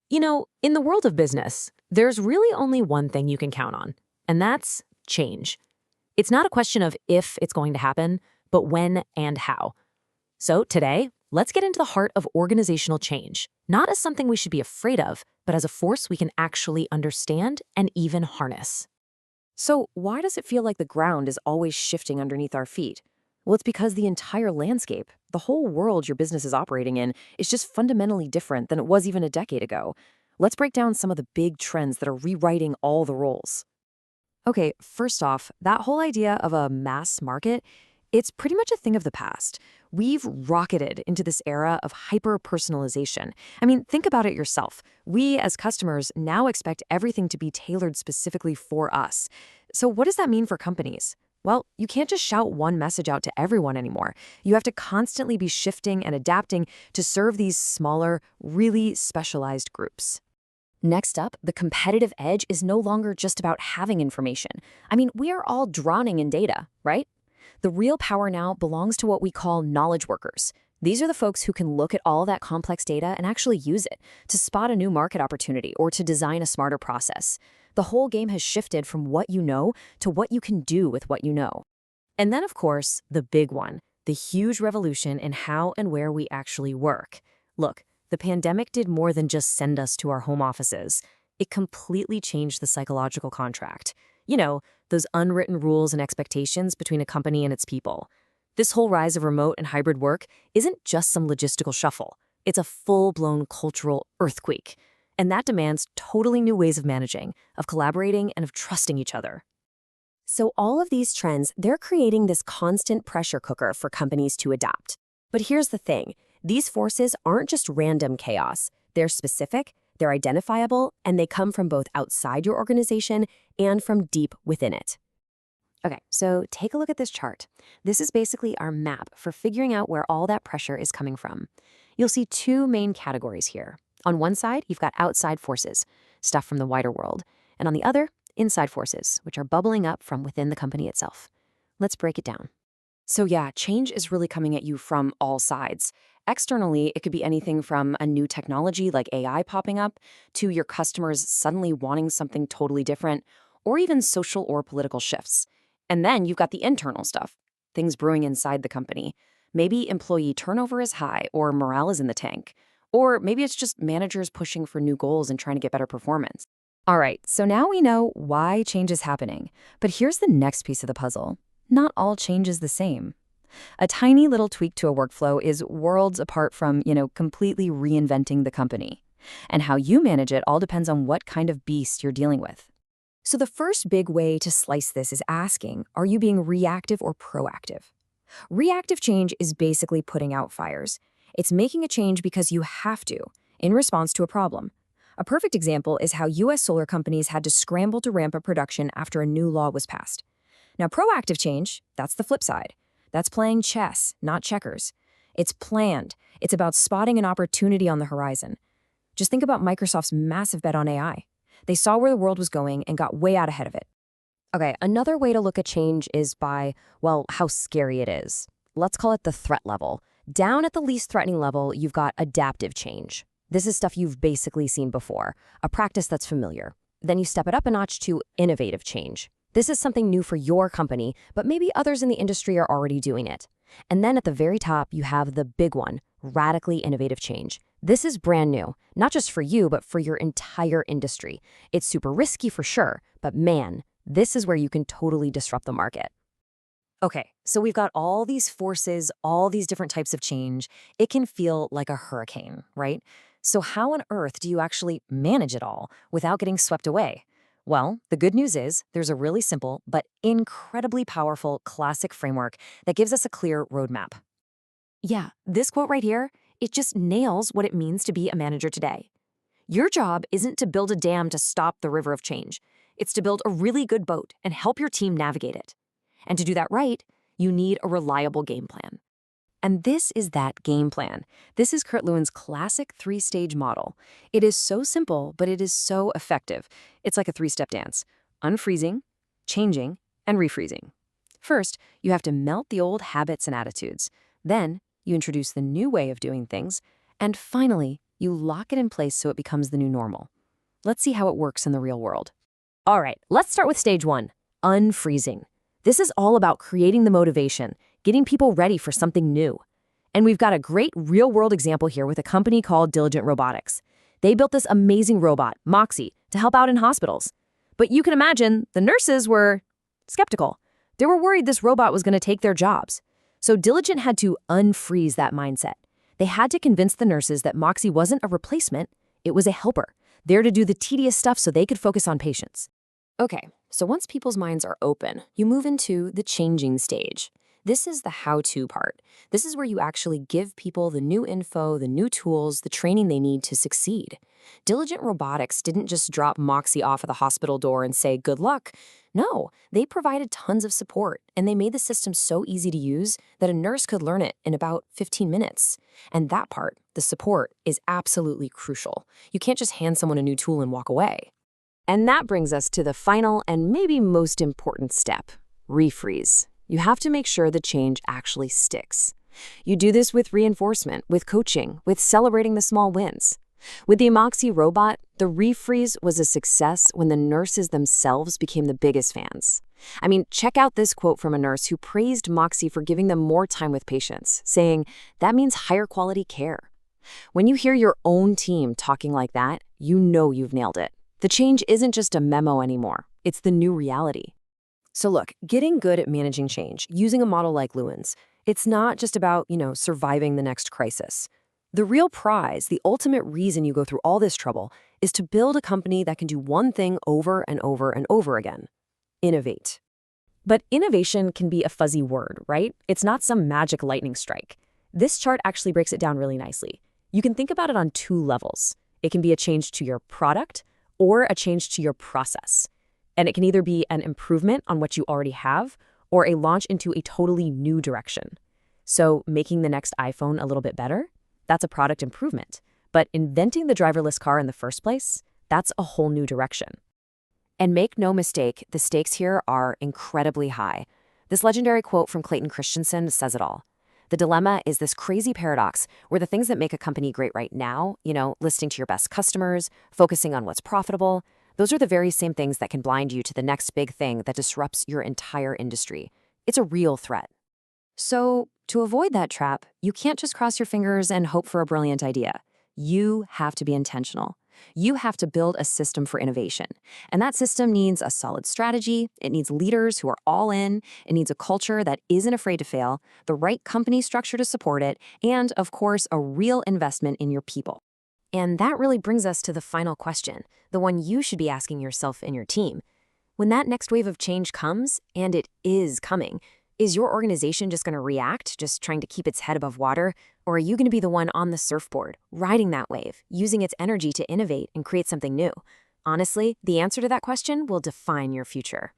In the world of business, there's really only one thing you can count on, and that's change. It's not a question of if it's going to happen, but when and how. So today, let's get into the heart of organizational change, not as something we should be afraid of, but as a force we can actually understand and even harness. So, why does it feel like the ground is always shifting underneath our feet? Well, it's because the entire landscape, the whole world your business is operating in, is just fundamentally different than it was even a decade ago. Let's break down some of the big trends that are rewriting all the roles. Okay, first off, that whole idea of a mass market, it's pretty much a thing of the past. We've rocketed into this era of hyper-personalization. I mean, think about it yourself. We, as customers, now expect everything to be tailored specifically for us. So what does that mean for companies? Well, you can't just shout one message out to everyone anymore. You have to constantly be shifting and adapting to serve these smaller, really specialized groups. Next up, the competitive edge is no longer just about having information. I mean, we are all drowning in data, right? The real power now belongs to what we call knowledge workers. These are the folks who can look at all that complex data and actually use it to spot a new market opportunity or to design a smarter process. The whole game has shifted from what you know to what you can do with what you know. And then, of course, the big one, the huge revolution in how and where we actually work. Look, the pandemic did more than just send us to our home offices. It completely changed the psychological contract. Those unwritten rules and expectations between a company and its people. This whole rise of remote and hybrid work isn't just some logistical shuffle. It's a full-blown cultural earthquake. And that demands totally new ways of managing, of collaborating, and of trusting each other. So all of these trends, they're creating this constant pressure cooker for companies to adapt. But here's the thing. These forces aren't just random chaos. They're specific, they're identifiable, and they come from both outside your organization and from deep within it. Okay, so take a look at this chart. This is basically our map for figuring out where all that pressure is coming from. You'll see two main categories here. On one side, you've got outside forces, stuff from the wider world, and on the other, inside forces, which are bubbling up from within the company itself. Let's break it down. So yeah, change is really coming at you from all sides. Externally, it could be anything from a new technology like AI popping up to your customers suddenly wanting something totally different, or even social or political shifts. And then you've got the internal stuff, things brewing inside the company. Maybe employee turnover is high or morale is in the tank. Or maybe it's just managers pushing for new goals and trying to get better performance. All right, so now we know why change is happening. But here's the next piece of the puzzle. Not all change is the same. A tiny little tweak to a workflow is worlds apart from, completely reinventing the company. And how you manage it all depends on what kind of beast you're dealing with. So the first big way to slice this is asking, are you being reactive or proactive? Reactive change is basically putting out fires. It's making a change because you have to, in response to a problem. A perfect example is how U.S. solar companies had to scramble to ramp up production after a new law was passed. Now, proactive change, that's the flip side. That's playing chess, not checkers. It's planned. It's about spotting an opportunity on the horizon. Just think about Microsoft's massive bet on AI. They saw where the world was going and got way out ahead of it. Okay, another way to look at change is by, how scary it is. Let's call it the threat level. Down at the least threatening level, you've got adaptive change. This is stuff you've basically seen before, a practice that's familiar. Then you step it up a notch to innovative change. This is something new for your company, but maybe others in the industry are already doing it. And then at the very top, you have the big one, radically innovative change. This is brand new, not just for you, but for your entire industry. It's super risky for sure, but man, this is where you can totally disrupt the market. Okay, so we've got all these forces, all these different types of change. It can feel like a hurricane, right? So how on earth do you actually manage it all without getting swept away? Well, the good news is there's a really simple but incredibly powerful classic framework that gives us a clear roadmap. Yeah, this quote right here, it just nails what it means to be a manager today. Your job isn't to build a dam to stop the river of change. It's to build a really good boat and help your team navigate it. And to do that right, you need a reliable game plan. And this is that game plan. This is Kurt Lewin's classic three-stage model. It is so simple, but it is so effective. It's like a three-step dance: unfreezing, changing, and refreezing. First, you have to melt the old habits and attitudes. Then, you introduce the new way of doing things. And finally, You lock it in place so it becomes the new normal. Let's see how it works in the real world. All right, let's start with stage 1, unfreezing. This is all about creating the motivation, getting people ready for something new. And we've got a great real-world example here with a company called Diligent Robotics. They built this amazing robot, Moxie, to help out in hospitals. But you can imagine the nurses were skeptical. They were worried this robot was going to take their jobs. So Diligent had to unfreeze that mindset. They had to convince the nurses that Moxie wasn't a replacement, it was a helper, there to do the tedious stuff so they could focus on patients. Okay, so once people's minds are open, you move into the changing stage. This is the how-to part. This is where you actually give people the new info, the new tools, the training they need to succeed. Diligent Robotics didn't just drop Moxie off at the hospital door and say, good luck. No, they provided tons of support, and they made the system so easy to use that a nurse could learn it in about 15 minutes. And that part, the support, is absolutely crucial. You can't just hand someone a new tool and walk away. And that brings us to the final and maybe most important step, refreeze. You have to make sure the change actually sticks. You do this with reinforcement, with coaching, with celebrating the small wins. With the Moxie robot, the refreeze was a success when the nurses themselves became the biggest fans. I mean, check out this quote from a nurse who praised Moxie for giving them more time with patients, saying, "That means higher quality care." When you hear your own team talking like that, you know you've nailed it. The change isn't just a memo anymore. It's the new reality. So look, getting good at managing change, using a model like Lewin's, it's not just about, surviving the next crisis. The real prize, the ultimate reason you go through all this trouble, is to build a company that can do one thing over and over and over again. Innovate. But innovation can be a fuzzy word, right? It's not some magic lightning strike. This chart actually breaks it down really nicely. You can think about it on 2 levels. It can be a change to your product or a change to your process. And it can either be an improvement on what you already have or a launch into a totally new direction. So making the next iPhone a little bit better, that's a product improvement. But inventing the driverless car in the first place, that's a whole new direction. And make no mistake, the stakes here are incredibly high. This legendary quote from Clayton Christensen says it all. The dilemma is this crazy paradox where the things that make a company great right now, listing to your best customers, focusing on what's profitable, those are the very same things that can blind you to the next big thing that disrupts your entire industry. It's a real threat. So, to avoid that trap, you can't just cross your fingers and hope for a brilliant idea. You have to be intentional. You have to build a system for innovation. And that system needs a solid strategy, it needs leaders who are all in, it needs a culture that isn't afraid to fail, the right company structure to support it, and, of course, a real investment in your people. And that really brings us to the final question, the one you should be asking yourself and your team. When that next wave of change comes, and it is coming, is your organization just going to react, just trying to keep its head above water? Or are you going to be the one on the surfboard, riding that wave, using its energy to innovate and create something new? Honestly, the answer to that question will define your future.